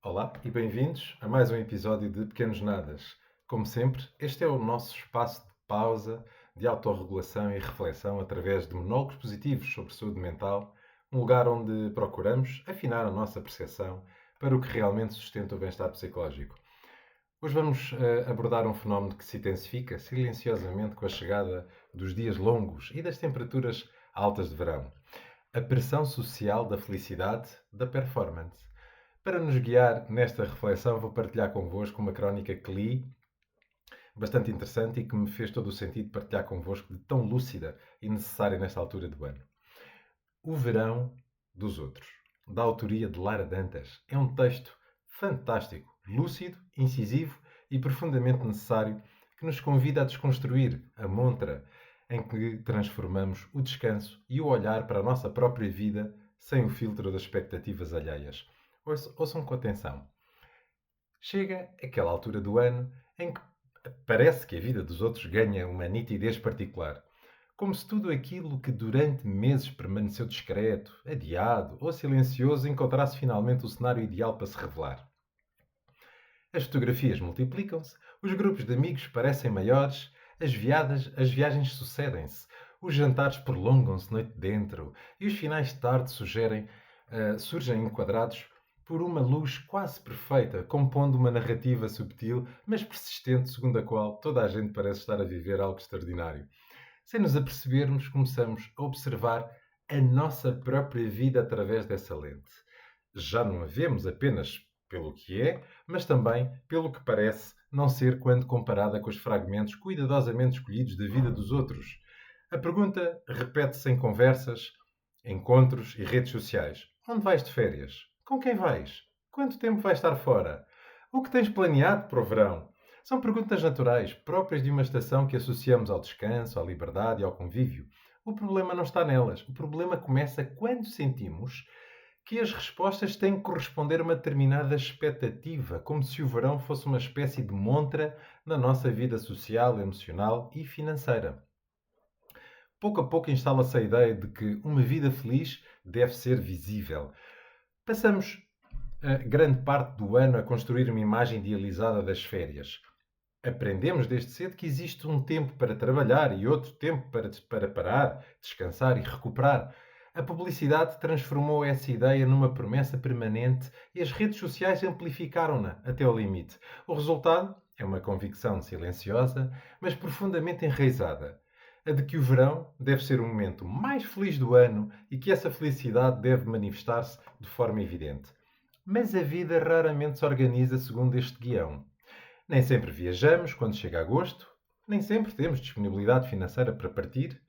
Olá e bem-vindos a mais um episódio de Pequenos Nadas. Como sempre, este é o nosso espaço de pausa, de autorregulação e reflexão através de monólogos positivos sobre saúde mental, um lugar onde procuramos afinar a nossa percepção para o que realmente sustenta o bem-estar psicológico. Hoje vamos abordar um fenómeno que se intensifica silenciosamente com a chegada dos dias longos e das temperaturas altas de verão. A pressão social da felicidade, da performance. Para nos guiar nesta reflexão, vou partilhar convosco uma crónica que li, bastante interessante e que me fez todo o sentido partilhar convosco, de tão lúcida e necessária nesta altura do ano. O Verão dos Outros, da autoria de Lara Dantas. É um texto fantástico, lúcido, incisivo e profundamente necessário que nos convida a desconstruir a montra em que transformamos o descanso e o olhar para a nossa própria vida sem o filtro das expectativas alheias. Ouçam com atenção. Chega aquela altura do ano em que parece que a vida dos outros ganha uma nitidez particular. Como se tudo aquilo que durante meses permaneceu discreto, adiado ou silencioso encontrasse finalmente o cenário ideal para se revelar. As fotografias multiplicam-se, os grupos de amigos parecem maiores, as viagens sucedem-se, os jantares prolongam-se noite dentro e os finais de tarde surgem enquadrados por uma luz quase perfeita, compondo uma narrativa subtil, mas persistente, segundo a qual toda a gente parece estar a viver algo extraordinário. Sem nos apercebermos, começamos a observar a nossa própria vida através dessa lente. Já não a vemos apenas pelo que é, mas também pelo que parece não ser quando comparada com os fragmentos cuidadosamente escolhidos da vida dos outros. A pergunta repete-se em conversas, encontros e redes sociais. Onde vais de férias? Com quem vais? Quanto tempo vais estar fora? O que tens planeado para o verão? São perguntas naturais, próprias de uma estação que associamos ao descanso, à liberdade e ao convívio. O problema não está nelas. O problema começa quando sentimos que as respostas têm que corresponder a uma determinada expectativa, como se o verão fosse uma espécie de montra na nossa vida social, emocional e financeira. Pouco a pouco instala-se a ideia de que uma vida feliz deve ser visível. Passamos grande parte do ano a construir uma imagem idealizada das férias. Aprendemos desde cedo que existe um tempo para trabalhar e outro tempo para parar, descansar e recuperar. A publicidade transformou essa ideia numa promessa permanente e as redes sociais amplificaram-na até ao limite. O resultado é uma convicção silenciosa, mas profundamente enraizada. A de que o verão deve ser o momento mais feliz do ano e que essa felicidade deve manifestar-se de forma evidente. Mas a vida raramente se organiza segundo este guião. Nem sempre viajamos quando chega agosto, nem sempre temos disponibilidade financeira para partir,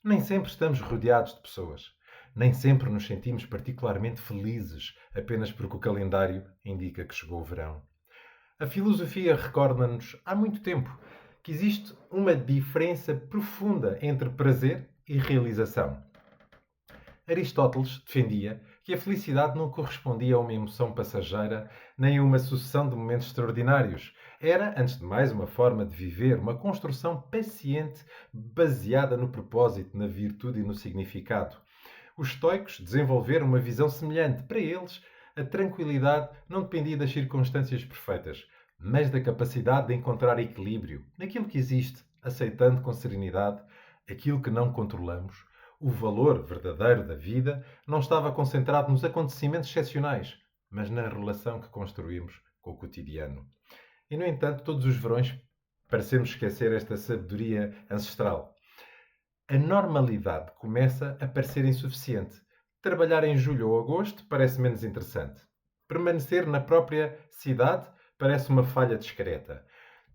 nem sempre estamos rodeados de pessoas, nem sempre nos sentimos particularmente felizes apenas porque o calendário indica que chegou o verão. A filosofia recorda-nos há muito tempo que existe uma diferença profunda entre prazer e realização. Aristóteles defendia que a felicidade não correspondia a uma emoção passageira nem a uma sucessão de momentos extraordinários. Era, antes de mais, uma forma de viver, uma construção paciente baseada no propósito, na virtude e no significado. Os estoicos desenvolveram uma visão semelhante. Para eles, a tranquilidade não dependia das circunstâncias perfeitas, mas da capacidade de encontrar equilíbrio naquilo que existe, aceitando com serenidade aquilo que não controlamos. O valor verdadeiro da vida não estava concentrado nos acontecimentos excepcionais, mas na relação que construímos com o cotidiano. E, no entanto, todos os verões parecemos esquecer esta sabedoria ancestral. A normalidade começa a parecer insuficiente. Trabalhar em julho ou agosto parece menos interessante. Permanecer na própria cidade parece uma falha discreta.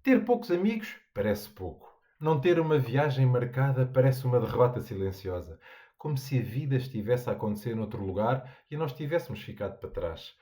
Ter poucos amigos parece pouco. Não ter uma viagem marcada parece uma derrota silenciosa, como se a vida estivesse a acontecer noutro lugar e nós tivéssemos ficado para trás.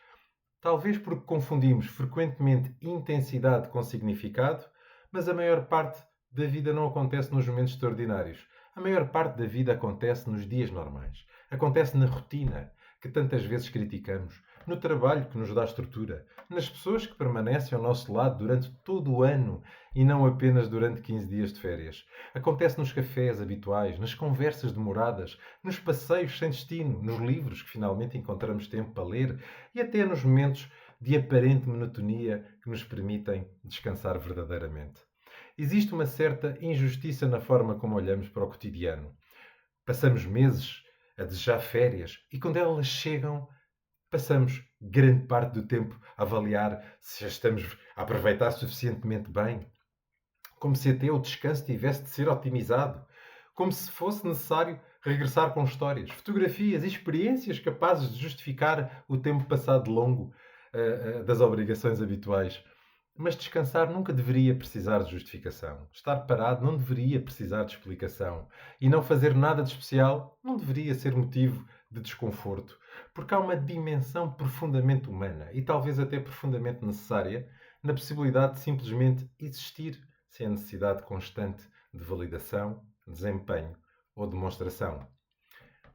Talvez porque confundimos frequentemente intensidade com significado, mas a maior parte da vida não acontece nos momentos extraordinários. A maior parte da vida acontece nos dias normais. Acontece na rotina, que tantas vezes criticamos, no trabalho que nos dá estrutura, nas pessoas que permanecem ao nosso lado durante todo o ano e não apenas durante 15 dias de férias. Acontece nos cafés habituais, nas conversas demoradas, nos passeios sem destino, nos livros que finalmente encontramos tempo para ler e até nos momentos de aparente monotonia que nos permitem descansar verdadeiramente. Existe uma certa injustiça na forma como olhamos para o cotidiano. Passamos meses a desejar férias e quando elas chegam, passamos grande parte do tempo a avaliar se já estamos a aproveitar suficientemente bem, como se até o descanso tivesse de ser otimizado, como se fosse necessário regressar com histórias, fotografias e experiências capazes de justificar o tempo passado longo das obrigações habituais. Mas descansar nunca deveria precisar de justificação. Estar parado não deveria precisar de explicação. E não fazer nada de especial não deveria ser motivo de desconforto. Porque há uma dimensão profundamente humana e talvez até profundamente necessária na possibilidade de simplesmente existir sem a necessidade constante de validação, desempenho ou demonstração.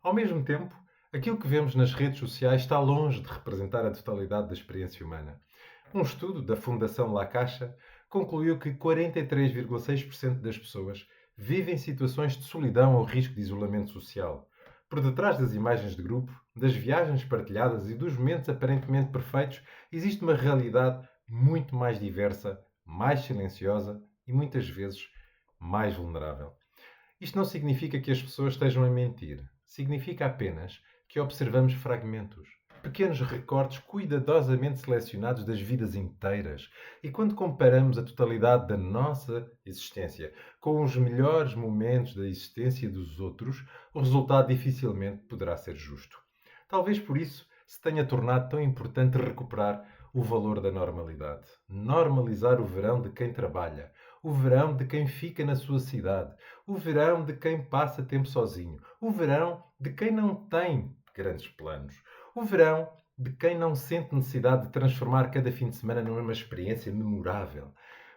Ao mesmo tempo, aquilo que vemos nas redes sociais está longe de representar a totalidade da experiência humana. Um estudo da Fundação La Caixa concluiu que 43,6% das pessoas vivem situações de solidão ou risco de isolamento social. Por detrás das imagens de grupo, das viagens partilhadas e dos momentos aparentemente perfeitos, existe uma realidade muito mais diversa, mais silenciosa e muitas vezes mais vulnerável. Isto não significa que as pessoas estejam a mentir. Significa apenas que observamos fragmentos, pequenos recortes cuidadosamente selecionados das vidas inteiras. E quando comparamos a totalidade da nossa existência com os melhores momentos da existência dos outros, o resultado dificilmente poderá ser justo. Talvez por isso se tenha tornado tão importante recuperar o valor da normalidade. Normalizar o verão de quem trabalha, o verão de quem fica na sua cidade, o verão de quem passa tempo sozinho, o verão de quem não tem grandes planos, o verão de quem não sente necessidade de transformar cada fim de semana numa experiência memorável.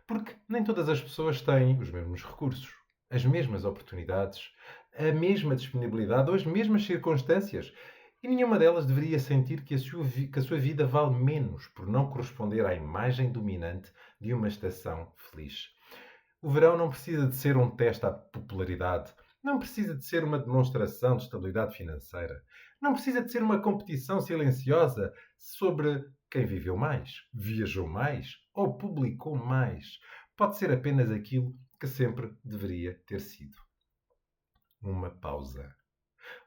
Porque nem todas as pessoas têm os mesmos recursos, as mesmas oportunidades, a mesma disponibilidade ou as mesmas circunstâncias. E nenhuma delas deveria sentir que a sua vida vale menos por não corresponder à imagem dominante de uma estação feliz. O verão não precisa de ser um teste à popularidade, não precisa de ser uma demonstração de estabilidade financeira, não precisa de ser uma competição silenciosa sobre quem viveu mais, viajou mais ou publicou mais. Pode ser apenas aquilo que sempre deveria ter sido. Uma pausa.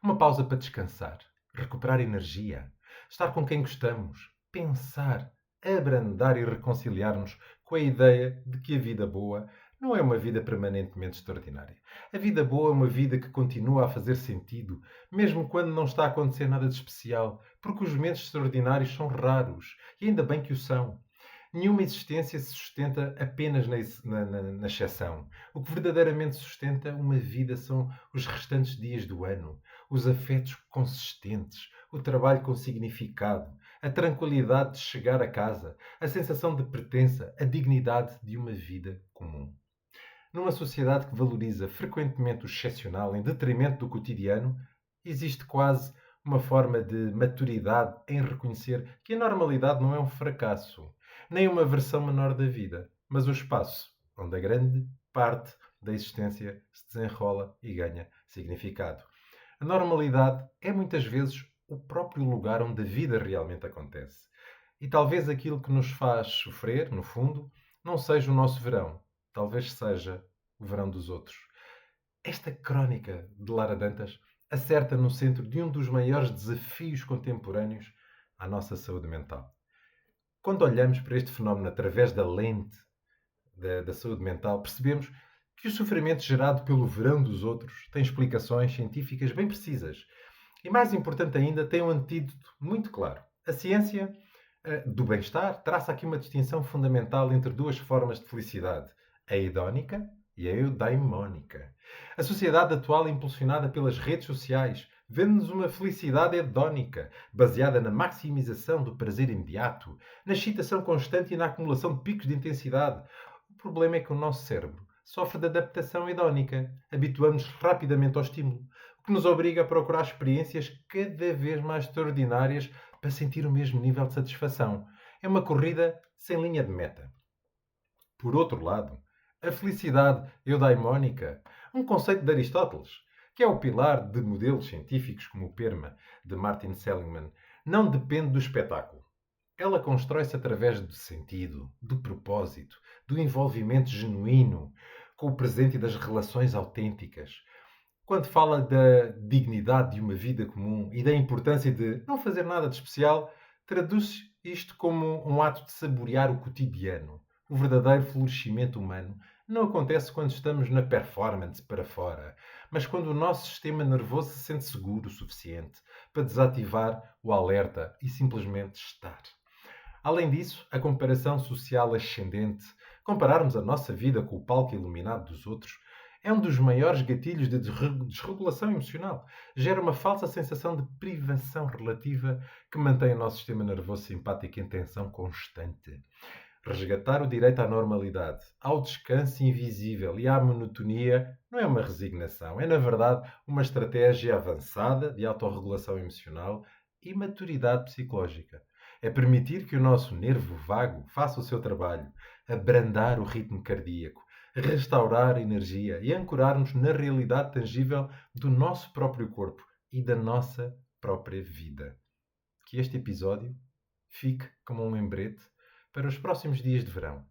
Uma pausa para descansar, recuperar energia, estar com quem gostamos, pensar, abrandar e reconciliar-nos com a ideia de que a vida boa não é uma vida permanentemente extraordinária. A vida boa é uma vida que continua a fazer sentido, mesmo quando não está a acontecer nada de especial, porque os momentos extraordinários são raros, e ainda bem que o são. Nenhuma existência se sustenta apenas na exceção. O que verdadeiramente sustenta uma vida são os restantes dias do ano, os afetos consistentes, o trabalho com significado, a tranquilidade de chegar a casa, a sensação de pertença, a dignidade de uma vida comum. Numa sociedade que valoriza frequentemente o excepcional em detrimento do cotidiano, existe quase uma forma de maturidade em reconhecer que a normalidade não é um fracasso, nem uma versão menor da vida, mas o espaço onde a grande parte da existência se desenrola e ganha significado. A normalidade é muitas vezes o próprio lugar onde a vida realmente acontece. E talvez aquilo que nos faz sofrer, no fundo, não seja o nosso verão, talvez seja o verão dos outros. Esta crónica de Lara Dantas acerta no centro de um dos maiores desafios contemporâneos à nossa saúde mental. Quando olhamos para este fenómeno através da lente da saúde mental, percebemos que o sofrimento gerado pelo verão dos outros tem explicações científicas bem precisas. E mais importante ainda, tem um antídoto muito claro. A ciência do bem-estar traça aqui uma distinção fundamental entre duas formas de felicidade: a hedónica e a eudaimónica. A sociedade atual é impulsionada pelas redes sociais, vende-nos uma felicidade hedónica, baseada na maximização do prazer imediato, na excitação constante e na acumulação de picos de intensidade. O problema é que o nosso cérebro sofre de adaptação hedónica. Habituamos-nos rapidamente ao estímulo, o que nos obriga a procurar experiências cada vez mais extraordinárias para sentir o mesmo nível de satisfação. É uma corrida sem linha de meta. Por outro lado, a felicidade eudaimónica, um conceito de Aristóteles, que é o pilar de modelos científicos como o PERMA, de Martin Seligman, não depende do espetáculo. Ela constrói-se através do sentido, do propósito, do envolvimento genuíno com o presente e das relações autênticas. Quando fala da dignidade de uma vida comum e da importância de não fazer nada de especial, traduz isto como um ato de saborear o cotidiano. O verdadeiro florescimento humano não acontece quando estamos na performance para fora, mas quando o nosso sistema nervoso se sente seguro o suficiente para desativar o alerta e simplesmente estar. Além disso, a comparação social ascendente, compararmos a nossa vida com o palco iluminado dos outros, é um dos maiores gatilhos de desregulação emocional. Gera uma falsa sensação de privação relativa que mantém o nosso sistema nervoso simpático em tensão constante. Resgatar o direito à normalidade, ao descanso invisível e à monotonia não é uma resignação, é, na verdade, uma estratégia avançada de autorregulação emocional e maturidade psicológica. É permitir que o nosso nervo vago faça o seu trabalho, abrandar o ritmo cardíaco, restaurar a energia e ancorarmos na realidade tangível do nosso próprio corpo e da nossa própria vida. Que este episódio fique como um lembrete para os próximos dias de verão.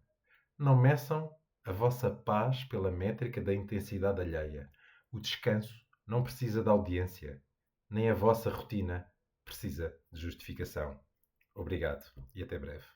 Não meçam a vossa paz pela métrica da intensidade alheia. O descanso não precisa de audiência, nem a vossa rotina precisa de justificação. Obrigado e até breve.